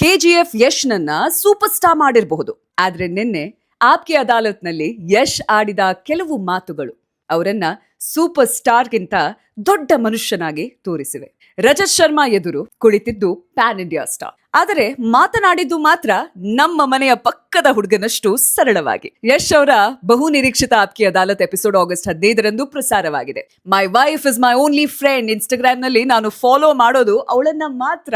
KGF Yash ನನ್ನ super star ಮಾಡಿರಬಹುದು, ಆದ್ರೆ ನಿನ್ನೆ ಆಪ್ಕೆ ಅದಾಲತ್ನಲ್ಲಿ ಯಶ್ ಆಡಿದ ಕೆಲವು ಮಾತುಗಳು ಅವರನ್ನ ಸೂಪರ್ ಸ್ಟಾರ್ಗಿಂತ ದೊಡ್ಡ ಮನುಷ್ಯನಾಗಿ ತೋರಿಸಿವೆ. ರಜತ್ ಶರ್ಮಾ ಎದುರು ಕುಳಿತಿದ್ದು ಪ್ಯಾನ್ ಇಂಡಿಯಾ ಸ್ಟಾರ್, ಆದರೆ ಮಾತನಾಡಿದ್ದು ಮಾತ್ರ ನಮ್ಮ ಮನೆಯ ಪಕ್ಕದ ಹುಡುಗನಷ್ಟು ಸರಳವಾಗಿ. ಯಶ್ ಅವರ ಬಹು ನಿರೀಕ್ಷಿತ ಆಪ್ಕೆ ಅದಾಲತ್ ಎಪಿಸೋಡ್ August 15 ಪ್ರಸಾರವಾಗಿದೆ. My wife is my only friend. Instagram ನಲ್ಲಿ ನಾನು ಫಾಲೋ ಮಾಡೋದು ಅವಳನ್ನ ಮಾತ್ರ.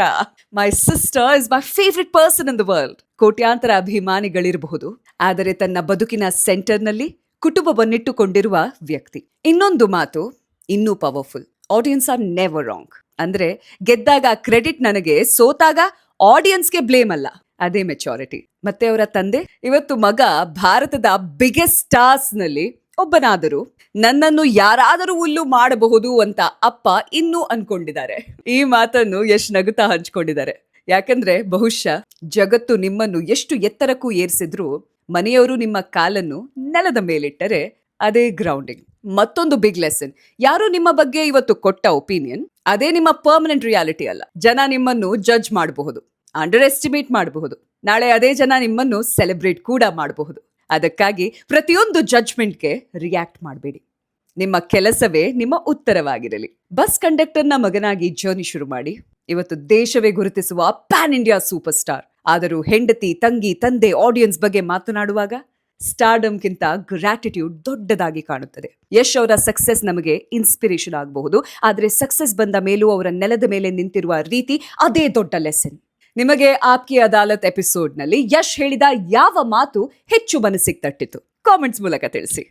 My sister is my favourite person in the world. ಕೋಟ್ಯಾಂತರ ಅಭಿಮಾನಿಗಳಿರಬಹುದು, ಆದರೆ ತನ್ನ ಬದುಕಿನ ಸೆಂಟರ್ನಲ್ಲಿ ಕುಟುಂಬವನ್ನಿಟ್ಟುಕೊಂಡಿರುವ ವ್ಯಕ್ತಿ. ಇನ್ನೊಂದು ಮಾತು ಇನ್ನೂ powerful: audience are never wrong. ಅಂದ್ರೆ ಗೆದ್ದಾಗ ಕ್ರೆಡಿಟ್ ನನಗೆ, ಸೋತಾಗ ಆಡಿಯನ್ಸ್ಗೆ ಬ್ಲೇಮ್ ಅಲ್ಲ. ಅದೇ ಮೆಚುರಿಟಿ. ಮತ್ತೆ ಅವರ ತಂದೆ, ಇವತ್ತು ಮಗ ಭಾರತದ ಬಿಗ್ಗೆಸ್ಟ್ ಸ್ಟಾರ್ಸ್ ನಲ್ಲಿ ಒಬ್ಬನಾದರೂ ನನ್ನನ್ನು ಯಾರಾದರೂ ಹುಲ್ಲು ಮಾಡಬಹುದು ಅಂತ ಅಪ್ಪ ಇನ್ನೂ ಅನ್ಕೊಂಡಿದ್ದಾರೆ. ಈ ಮಾತನ್ನು ಯಶ್ ನಗುತ್ತಾ ಹಂಚ್ಕೊಂಡಿದ್ದಾರೆ. ಯಾಕಂದ್ರೆ ಬಹುಶಃ ಜಗತ್ತು ನಿಮ್ಮನ್ನು ಎಷ್ಟು ಎತ್ತರಕ್ಕೂ ಏರಿಸಿದ್ರು ಮನೆಯವರು ನಿಮ್ಮ ಕಾಲನ್ನು ನೆಲದ ಮೇಲಿಟ್ಟರೆ ಅದೇ ಗ್ರೌಂಡಿಂಗ್. ಮತ್ತೊಂದು ಬಿಗ್ ಲೆಸನ್: ಯಾರು ನಿಮ್ಮ ಬಗ್ಗೆ ಇವತ್ತು ಕೊಟ್ಟ ಒಪಿನಿಯನ್ ಅದೇ ನಿಮ್ಮ ಪರ್ಮನೆಂಟ್ ರಿಯಾಲಿಟಿ ಅಲ್ಲ. ಜನ ನಿಮ್ಮನ್ನು ಜಡ್ಜ್ ಮಾಡಬಹುದು, ಅಂಡರ್ ಎಸ್ಟಿಮೇಟ್ ಮಾಡಬಹುದು, ನಾಳೆ ಅದೇ ಜನ ನಿಮ್ಮನ್ನು ಸೆಲೆಬ್ರೇಟ್ ಕೂಡ ಮಾಡಬಹುದು. ಅದಕ್ಕಾಗಿ ಪ್ರತಿಯೊಂದು ಜಡ್ಜ್ಮೆಂಟ್ಗೆ ರಿಯಾಕ್ಟ್ ಮಾಡಬೇಡಿ. ನಿಮ್ಮ ಕೆಲಸವೇ ನಿಮ್ಮ ಉತ್ತರವಾಗಿರಲಿ. ಬಸ್ ಕಂಡಕ್ಟರ್ನ ಮಗನಾಗಿ ಜರ್ನಿ ಶುರು ಮಾಡಿ ಇವತ್ತು ದೇಶವೇ ಗುರುತಿಸುವ ಪ್ಯಾನ್ ಇಂಡಿಯಾ ಸೂಪರ್ ಸ್ಟಾರ್. ಆದರೂ ಹೆಂಡತಿ, ತಂಗಿ, ತಂದೆ, ಆಡಿಯನ್ಸ್ ಬಗ್ಗೆ ಮಾತನಾಡುವಾಗ ಸ್ಟಾರ್ಡಮ್ಗಿಂತ ಗ್ರಾಟಿಟ್ಯೂಡ್ ದೊಡ್ಡದಾಗಿ ಕಾಣುತ್ತದೆ. ಯಶ್ ಅವರ ಸಕ್ಸಸ್ ನಮಗೆ ಇನ್ಸ್ಪಿರೇಷನ್ ಆಗಬಹುದು, ಆದರೆ ಸಕ್ಸಸ್ ಬಂದ ಮೇಲೂ ಅವರ ನೆಲದ ಮೇಲೆ ನಿಂತಿರುವ ರೀತಿ ಅದೇ ದೊಡ್ಡ ಲೆಸನ್. ನಿಮಗೆ ಆಪ್ಕೆ ಅದಾಲತ್ ಎಪಿಸೋಡ್ ನಲ್ಲಿ ಯಶ್ ಹೇಳಿದ ಯಾವ ಮಾತು ಹೆಚ್ಚು ಮನಸ್ಸಿಗೆ ತಟ್ಟಿತು? ಕಾಮೆಂಟ್ಸ್ ಮೂಲಕ ತಿಳಿಸಿ.